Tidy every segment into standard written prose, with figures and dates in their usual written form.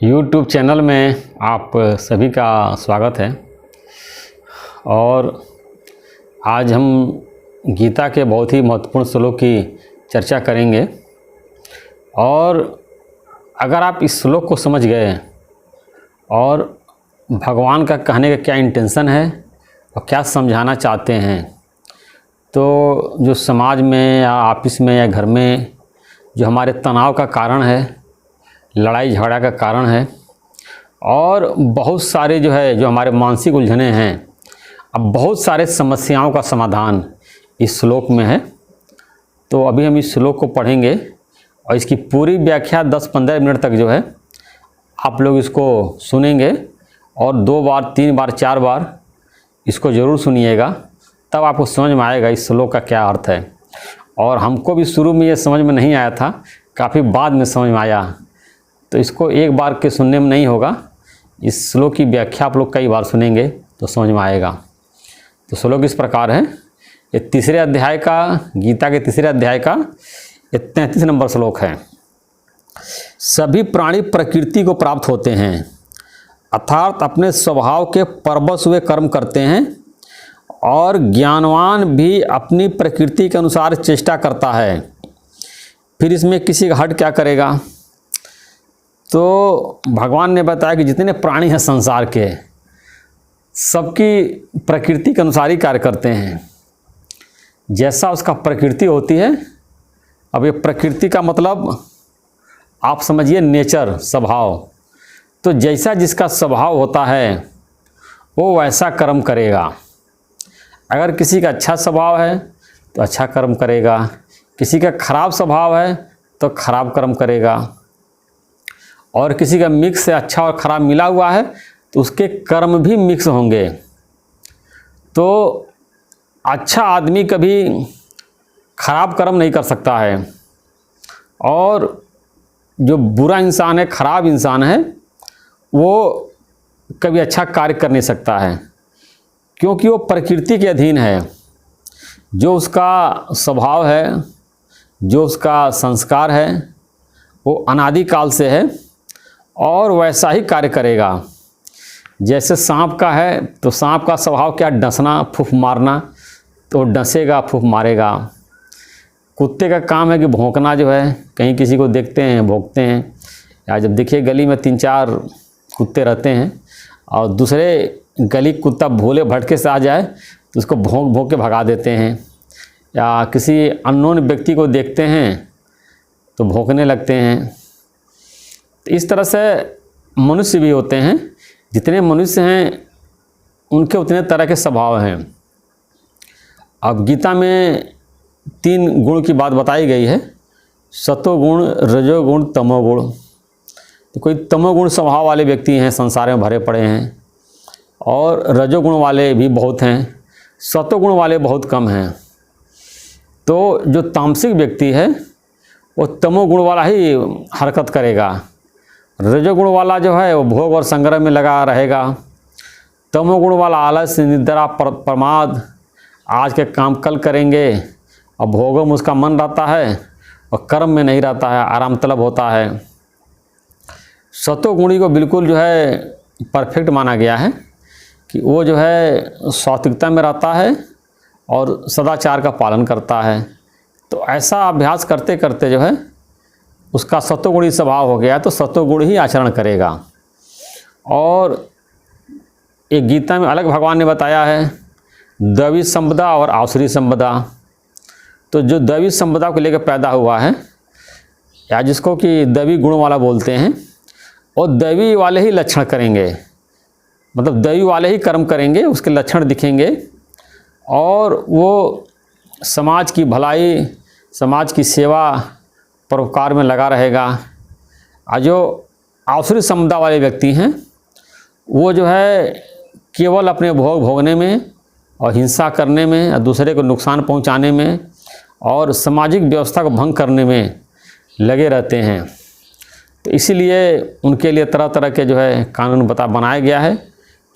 YouTube channel में आप सभी का स्वागत है। और आज हम गीता के बहुत ही महत्वपूर्ण श्लोक की चर्चा करेंगे। और अगर आप इस श्लोक को समझ गए और भगवान का कहने का क्या इंटेंशन है और क्या समझाना चाहते हैं, तो जो समाज में या ऑफिस में या घर में जो हमारे तनाव का कारण है, लड़ाई झगड़ा का कारण है, और बहुत सारे जो हमारे मानसिक उलझने हैं, अब बहुत सारे समस्याओं का समाधान इस श्लोक में है। तो अभी हम इस श्लोक को पढ़ेंगे और इसकी पूरी व्याख्या 10-15 मिनट तक आप लोग इसको सुनेंगे और 2 बार 3 बार 4 बार इसको ज़रूर सुनिएगा, तब आपको समझ में आएगा इस श्लोक का क्या अर्थ है। और हमको भी शुरू में ये समझ में नहीं आया था, काफ़ी बाद में समझ में आया। तो इसको एक बार के सुनने में नहीं होगा, इस श्लोक की व्याख्या आप लोग कई बार सुनेंगे तो समझ में आएगा। तो श्लोक इस प्रकार है। ये तीसरे अध्याय का, गीता के तीसरे अध्याय का ये 33 नंबर श्लोक है। सभी प्राणी प्रकृति को प्राप्त होते हैं, अर्थात अपने स्वभाव के परवश हुए कर्म करते हैं, और ज्ञानवान भी अपनी प्रकृति के अनुसार चेष्टा करता है। फिर इसमें किसी का हट क्या करेगा? तो भगवान ने बताया कि जितने प्राणी हैं संसार के, सबकी प्रकृति के अनुसार ही कार्य करते हैं। जैसा उसका प्रकृति होती है, अब ये प्रकृति का मतलब आप समझिए नेचर, स्वभाव। तो जैसा जिसका स्वभाव होता है वो वैसा कर्म करेगा। अगर किसी का अच्छा स्वभाव है तो अच्छा कर्म करेगा, किसी का खराब स्वभाव है तो खराब कर्म करेगा, और किसी का मिक्स है, अच्छा और ख़राब मिला हुआ है, तो उसके कर्म भी मिक्स होंगे। तो अच्छा आदमी कभी खराब कर्म नहीं कर सकता है, और जो बुरा इंसान है, खराब इंसान है, वो कभी अच्छा कार्य कर नहीं सकता है, क्योंकि वो प्रकृति के अधीन है। जो उसका स्वभाव है, जो उसका संस्कार है, वो अनादिकाल से है और वैसा ही कार्य करेगा। जैसे सांप का है तो सांप का स्वभाव क्या? डसना, फूंफ मारना, तो डसेगा, फूंफ मारेगा। कुत्ते का काम है कि भौंकना, कहीं किसी को देखते हैं भौंकते हैं, या जब देखिए गली में 3-4 कुत्ते रहते हैं और दूसरे गली कुत्ता भोले भटके से आ जाए तो उसको भौंक भौंक के भगा देते हैं, या किसी अननोन व्यक्ति को देखते हैं तो भौंकने लगते हैं। तो इस तरह से मनुष्य भी होते हैं। जितने मनुष्य हैं उनके उतने तरह के स्वभाव हैं। अब गीता में 3 गुण की बात बताई गई है, सतोगुण, रजोगुण, तमोगुण। तो कोई तमोगुण स्वभाव वाले व्यक्ति हैं, संसार में भरे पड़े हैं, और रजोगुण वाले भी बहुत हैं, सतोगुण वाले बहुत कम हैं। तो जो तामसिक व्यक्ति है वो तमोगुण वाला ही हरकत करेगा। रजोगुण वाला है वो भोग और संग्रह में लगा रहेगा। तमोगुण वाला आलस, निद्रा, प्रमाद, आज के काम कल करेंगे, और भोगों में उसका मन रहता है और कर्म में नहीं रहता है, आराम तलब होता है। सतोगुणी को बिल्कुल परफेक्ट माना गया है कि वो सात्विकता में रहता है और सदाचार का पालन करता है। तो ऐसा अभ्यास करते करते उसका सतोगुणी स्वभाव हो गया, तो सतोगुण ही आचरण करेगा। और एक गीता में अलग भगवान ने बताया है दैवी संपदा और आसुरी संपदा। तो जो दैवी संपदा को लेकर पैदा हुआ है, या जिसको कि दैवी गुण वाला बोलते हैं, और दैवी वाले ही लक्षण करेंगे, मतलब दैवी वाले ही कर्म करेंगे, उसके लक्षण दिखेंगे, और वो समाज की भलाई, समाज की सेवा, परोपकार में लगा रहेगा। और जो आसुरी संपदा वाले व्यक्ति हैं वो केवल अपने भोग भोगने में और हिंसा करने में, और दूसरे को नुकसान पहुंचाने में, और सामाजिक व्यवस्था को भंग करने में लगे रहते हैं। तो इसीलिए उनके लिए तरह तरह के कानून बनाया गया है,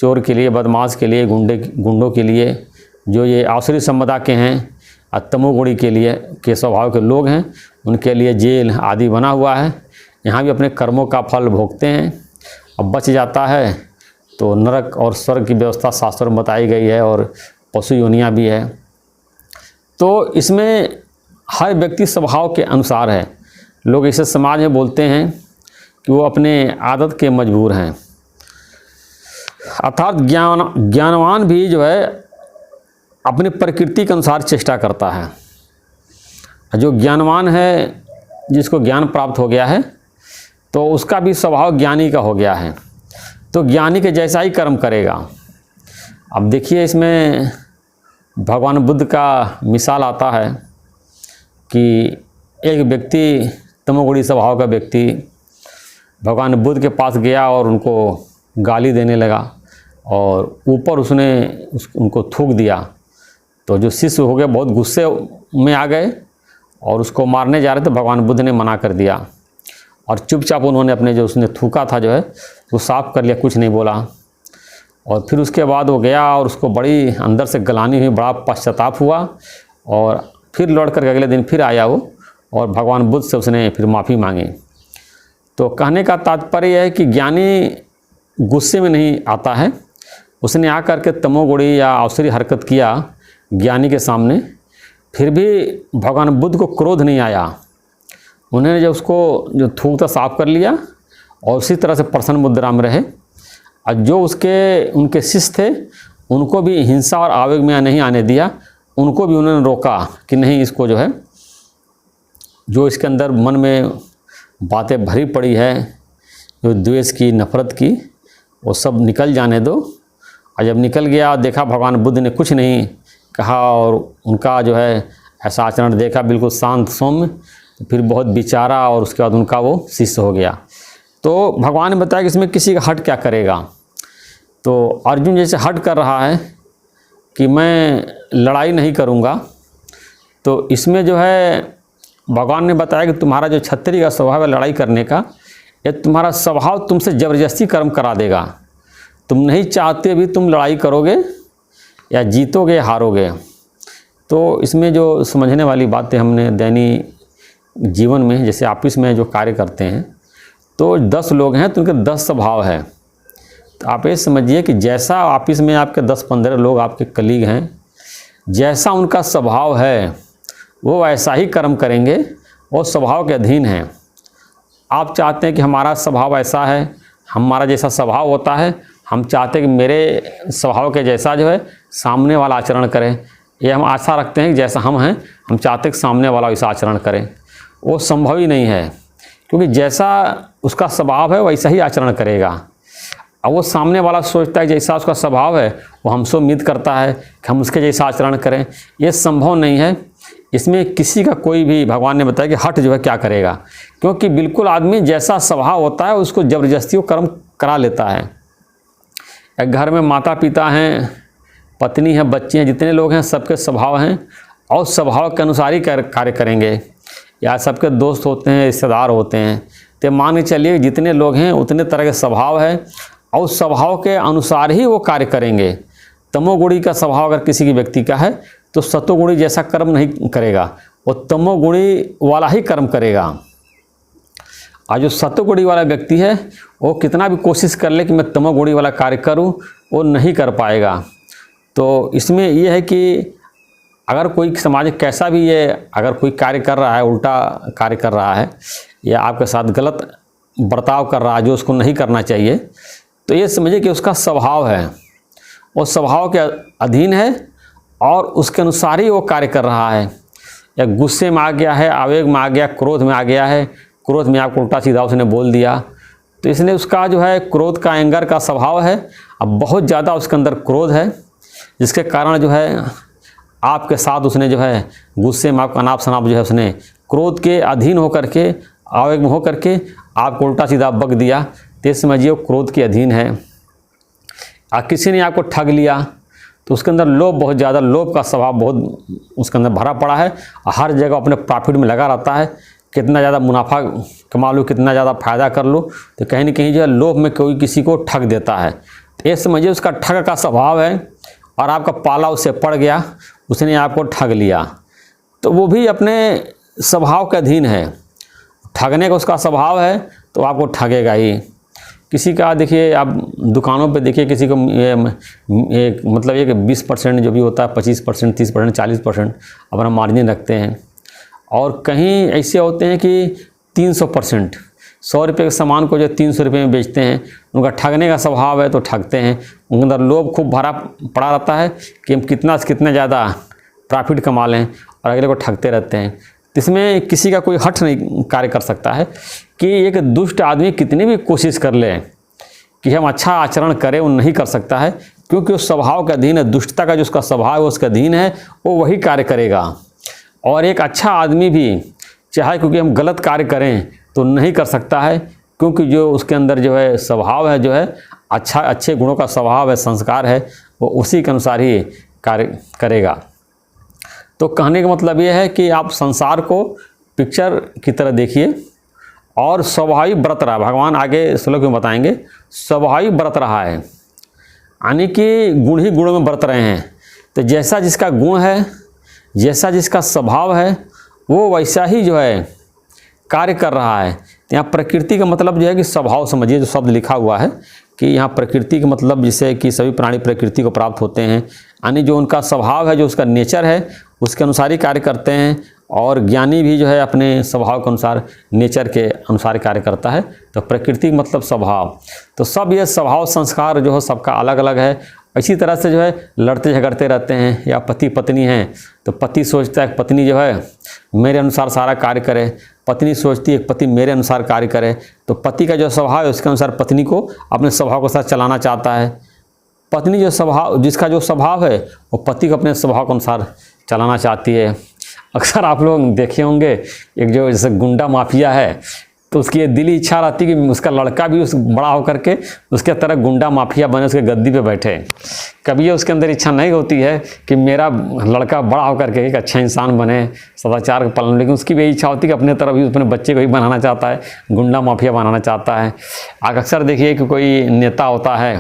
चोर के लिए, बदमाश के लिए, गुंडों के लिए, जो ये आसुरी संपदा के हैं, और तमोगुणी के स्वभाव के लोग हैं, उनके लिए जेल आदि बना हुआ है। यहाँ भी अपने कर्मों का फल भोगते हैं। अब बच जाता है तो नरक और स्वर्ग की व्यवस्था शास्त्रों में बताई गई है और पशु योनियाँ भी है। तो इसमें हर व्यक्ति स्वभाव के अनुसार है। लोग इसे समाज में बोलते हैं कि वो अपने आदत के मजबूर हैं, अर्थात ज्ञानवान भी जो है अपनी प्रकृति के अनुसार चेष्टा करता है। जो ज्ञानवान है, जिसको ज्ञान प्राप्त हो गया है, तो उसका भी स्वभाव ज्ञानी का हो गया है, तो ज्ञानी के जैसा ही कर्म करेगा। अब देखिए इसमें भगवान बुद्ध का मिसाल आता है कि एक व्यक्ति, तमोगुणी स्वभाव का व्यक्ति भगवान बुद्ध के पास गया और उनको गाली देने लगा और ऊपर उसने उनको थूक दिया। तो जो शिष्य हो गए बहुत गुस्से में आ गए और उसको मारने जा रहे थे। भगवान बुद्ध ने मना कर दिया और चुपचाप उन्होंने अपने जो उसने थूका था जो है वो साफ कर लिया, कुछ नहीं बोला। और फिर उसके बाद वो गया और उसको बड़ी अंदर से गलानी हुई, बड़ा पश्चाताप हुआ और फिर लौट कर अगले दिन फिर आया वो और भगवान बुद्ध से उसने फिर माफ़ी मांगी। तो कहने का तात्पर्य है कि ज्ञानी गुस्से में नहीं आता है। उसने आकर के तमोगुणी या अवसरी हरकत किया ज्ञानी के सामने, फिर भी भगवान बुद्ध को क्रोध नहीं आया। उन्होंने जो उसको जो थूक था साफ कर लिया और उसी तरह से प्रसन्न मुद्रा में रहे। और जो उनके शिष्य थे उनको भी हिंसा और आवेग में नहीं आने दिया, उनको भी उन्होंने रोका कि नहीं, इसको जो है, जो इसके अंदर मन में बातें भरी पड़ी है, जो द्वेष की, नफरत की, वो सब निकल जाने दो। और जब निकल गया, देखा भगवान बुद्ध ने कुछ नहीं कहा और उनका जो है ऐसा आचरण देखा बिल्कुल शांत सौम्य, तो फिर बहुत विचारा और उसके बाद उनका वो शिष्य हो गया। तो भगवान ने बताया कि इसमें किसी का हट क्या करेगा। तो अर्जुन जैसे हट कर रहा है कि मैं लड़ाई नहीं करूँगा, तो इसमें जो है भगवान ने बताया कि तुम्हारा जो क्षत्रिय का स्वभाव है लड़ाई करने का, ये तुम्हारा स्वभाव तुमसे ज़बरदस्ती कर्म करा देगा। तुम नहीं चाहते भी तुम लड़ाई करोगे, या जीतोगे हारोगे। तो इसमें जो समझने वाली बातें हमने दैनिक जीवन में, जैसे ऑफिस में जो कार्य करते हैं, तो 10 लोग हैं तो उनके 10 स्वभाव है। तो आप ये समझिए कि जैसा ऑफिस में आपके 10-15 लोग आपके कलीग हैं, जैसा उनका स्वभाव है वो ऐसा ही कर्म करेंगे, वो स्वभाव के अधीन हैं। आप चाहते हैं कि हमारा स्वभाव ऐसा है, हमारा जैसा स्वभाव होता है, हम चाहते हैं कि मेरे स्वभाव के जैसा जो है सामने वाला आचरण करें। ये हम आशा रखते हैं कि जैसा हम हैं, हम चाहते हैं कि सामने वाला वैसा आचरण करें। वो संभव ही नहीं है, क्योंकि जैसा उसका स्वभाव है वैसा ही आचरण करेगा। अब वो सामने वाला सोचता है जैसा उसका स्वभाव है वो हमसे उम्मीद करता है कि हम उसके जैसा आचरण करें। ये संभव नहीं है। इसमें किसी का कोई भी, भगवान ने बताया कि हट जो है क्या करेगा, क्योंकि बिल्कुल आदमी जैसा स्वभाव होता है उसको ज़बरदस्ती वो कर्म करा लेता है। एक घर में माता पिता हैं, पत्नी है, बच्चे हैं, जितने लोग हैं सबके स्वभाव हैं और स्वभाव के अनुसार ही कार्य करेंगे। या सबके दोस्त होते हैं, रिश्तेदार होते हैं, तो मान के चलिए जितने लोग हैं उतने तरह के स्वभाव है और स्वभाव के अनुसार ही वो कार्य करेंगे। तमोगुणी का स्वभाव अगर किसी की व्यक्ति का है तो सतोगुणी जैसा कर्म नहीं करेगा, वो तमोगुणी वाला ही कर्म करेगा। और जो सतोगुणी वाला व्यक्ति है वो कितना भी कोशिश कर ले कि मैं तमोगुणी वाला कार्य करूं, वो नहीं कर पाएगा। तो इसमें यह है कि अगर कोई समाज कैसा भी ये अगर कोई कार्य कर रहा है, उल्टा कार्य कर रहा है या आपके साथ गलत बर्ताव कर रहा है जो उसको नहीं करना चाहिए, तो ये समझिए कि उसका स्वभाव है, वो स्वभाव के अधीन है और उसके अनुसार ही वो कार्य कर रहा है। या गुस्से में आ गया है, आवेग में आ गया, क्रोध में आ गया है, क्रोध में आपको उल्टा सीधा उसने बोल दिया, तो इसलिए उसका जो है क्रोध का, एंगर का स्वभाव है। अब बहुत ज़्यादा उसके अंदर क्रोध है, जिसके कारण जो है आपके साथ उसने जो है गुस्से में आपका अनाप शनाप जो है उसने क्रोध के अधीन होकर के, आवेग में होकर के आपको उल्टा सीधा बक दिया, तो समझिए वो क्रोध के अधीन है। किसी ने आपको ठग लिया तो उसके अंदर लोभ, बहुत ज़्यादा लोभ का स्वभाव बहुत उसके अंदर भरा पड़ा है। हर जगह अपने प्रॉफिट में लगा रहता है, कितना ज़्यादा मुनाफा कमा लूँ, कितना ज़्यादा फ़ायदा कर लूँ, तो कहीं ना कहीं जो है लोभ में कोई किसी को ठग देता है। तो ये समझिए उसका ठग का स्वभाव है और आपका पाला उससे पड़ गया, उसने आपको ठग लिया, तो वो भी अपने स्वभाव के अधीन है। ठगने का उसका स्वभाव है तो आपको ठगेगा ही। किसी का देखिए आप दुकानों पे देखिए, किसी को एक मतलब एक 20% जो भी होता है, 25%, 30%, 40% अपना मार्जिन रखते हैं। और कहीं ऐसे होते हैं कि 300%, 100 रुपये के सामान को जो 300 रुपये में बेचते हैं। उनका ठगने का स्वभाव है तो ठगते हैं, उनके अंदर लोभ खूब भरा पड़ा रहता है कि हम कितना से कितना ज़्यादा प्रॉफिट कमा लें, और अगले को ठगते रहते हैं। इसमें किसी का कोई हठ नहीं कार्य कर सकता है कि एक दुष्ट आदमी कितनी भी कोशिश कर ले कि हम अच्छा आचरण करें, वो नहीं कर सकता है, क्योंकि उस स्वभाव का अधीन है। दुष्टता का जो उसका स्वभाव है उसका अधीन है, वो वही कार्य करेगा। और एक अच्छा आदमी भी चाहे क्योंकि हम गलत कार्य करें तो नहीं कर सकता है, क्योंकि जो उसके अंदर जो है स्वभाव है, जो है अच्छे गुणों का स्वभाव है, संस्कार है, वो उसी के अनुसार ही कार्य करेगा। तो कहने का मतलब ये है कि आप संसार को पिक्चर की तरह देखिए और स्वाभाविक व्रत रहा। भगवान आगे श्लोक में बताएंगे, स्वाभाविक व्रत रहा है, यानी कि गुण ही गुणों में व्रत रहे हैं। तो जैसा जिसका गुण है, जैसा जिसका स्वभाव है, वो वैसा ही जो है कार्य कर रहा है। यहाँ प्रकृति का मतलब जो है कि स्वभाव समझिए, जो शब्द लिखा हुआ है कि यहाँ प्रकृति का मतलब जिसे कि सभी प्राणी प्रकृति को प्राप्त होते हैं, यानी जो उनका स्वभाव है, जो उसका नेचर है, उसके अनुसार ही कार्य करते हैं। और ज्ञानी भी जो है अपने स्वभाव के अनुसार, नेचर के अनुसार कार्य करता है। तो प्रकृति मतलब स्वभाव, तो सब ये स्वभाव संस्कार जो है सबका अलग अलग है। इसी तरह से जो है लड़ते झगड़ते रहते हैं, या पति पत्नी हैं तो पति सोचता है पत्नी जो है मेरे अनुसार सारा कार्य करे, पत्नी सोचती है पति मेरे अनुसार कार्य करे। तो पति का जो स्वभाव है उसके अनुसार पत्नी को अपने स्वभाव के साथ चलाना चाहता है। पत्नी जो स्वभाव, जिसका जो स्वभाव है वो पति को अपने स्वभाव के अनुसार चलाना चाहती है। अक्सर आप लोग देखे होंगे, एक जो जैसे गुंडा माफिया है तो उसकी ये दिली इच्छा रहती है कि उसका लड़का भी उस बड़ा होकर के उसके तरह गुंडा माफिया बने, उसके गद्दी पे बैठे। कभी ये उसके अंदर इच्छा नहीं होती है कि मेरा लड़का बड़ा होकर के एक अच्छा इंसान बने, सदाचार का पालन, लेकिन उसकी भी इच्छा होती है कि अपने तरफ ही अपने बच्चे को ही बनाना चाहता है, गुंडा माफिया बनाना चाहता है। आप अक्सर देखिए कि कोई नेता होता है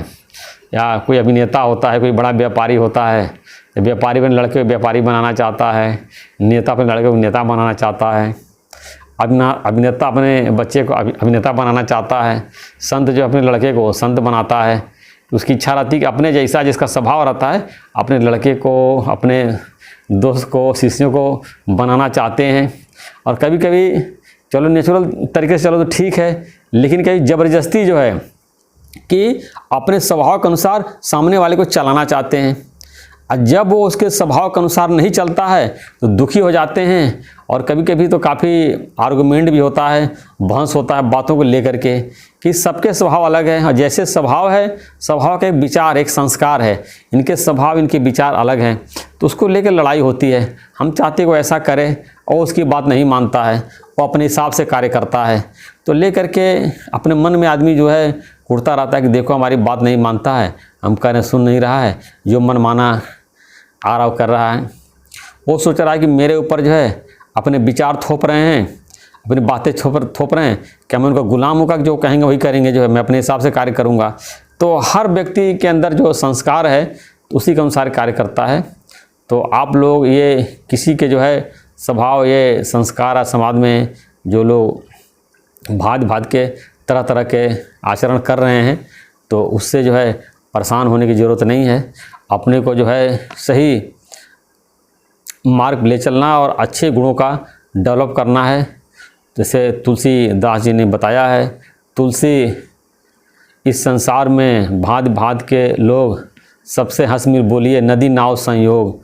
या कोई अभिनेता होता है, कोई बड़ा व्यापारी होता है, व्यापारी अपने लड़के को व्यापारी बनाना चाहता है, नेता अपने लड़के को नेता बनाना चाहता है, अभिनेता अपने बच्चे को अभिनेता बनाना चाहता है, संत जो अपने लड़के को संत बनाता है। उसकी इच्छा रहती है कि अपने जैसा जिसका स्वभाव रहता है अपने लड़के को, अपने दोस्त को, शिष्यों को बनाना चाहते हैं। और कभी कभी चलो नेचुरल तरीके से चलो तो ठीक है, लेकिन कभी ज़बरदस्ती जो है कि अपने स्वभाव के अनुसार सामने वाले को चलाना चाहते हैं। और जब वो उसके स्वभाव के अनुसार नहीं चलता है तो दुखी हो जाते हैं। और कभी कभी तो काफ़ी आर्गुमेंट भी होता है, बहस होता है बातों को लेकर के कि सबके स्वभाव अलग है। और जैसे स्वभाव है, स्वभाव का एक विचार, एक संस्कार है, इनके स्वभाव, इनके विचार अलग हैं, तो उसको लेकर लड़ाई होती है। हम चाहते वो ऐसा करे और उसकी बात नहीं मानता है, वो अपने हिसाब से कार्य करता है। तो लेकर के अपने मन में आदमी जो है कुड़ता रहता है कि देखो हमारी बात नहीं मानता है, हम कह रहे सुन नहीं रहा है, जो मन माना आराव कर रहा है। वो सोच रहा है कि मेरे ऊपर जो है अपने विचार थोप रहे हैं, अपनी बातें थोप रहे हैं, क्या मैं उनका गुलाम होगा, जो कहेंगे वही करेंगे, जो है मैं अपने हिसाब से कार्य करूंगा। तो हर व्यक्ति के अंदर जो संस्कार है तो उसी के अनुसार कार्य करता है। तो आप लोग ये किसी के जो है स्वभाव, ये संस्कार समाज में जो लोग भांत के तरह तरह के आचरण कर रहे हैं, तो उससे जो है परेशान होने की ज़रूरत नहीं है। अपने को जो है सही मार्ग ले चलना और अच्छे गुणों का डेवलप करना है। जैसे तुलसीदास जी ने बताया है, तुलसी इस संसार में भांत भांत के लोग, सबसे हंस मिल बोलिए नदी नाव संयोग।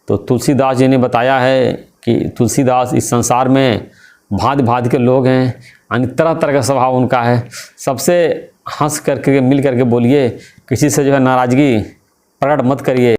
तो तुलसीदास जी ने बताया है कि तुलसीदास इस संसार में भांत भांत के लोग हैं, यानी तरह तरह का स्वभाव उनका है। सबसे हंस करके मिल करके बोलिए, किसी से जो है नाराज़गी प्रकट मत करिए।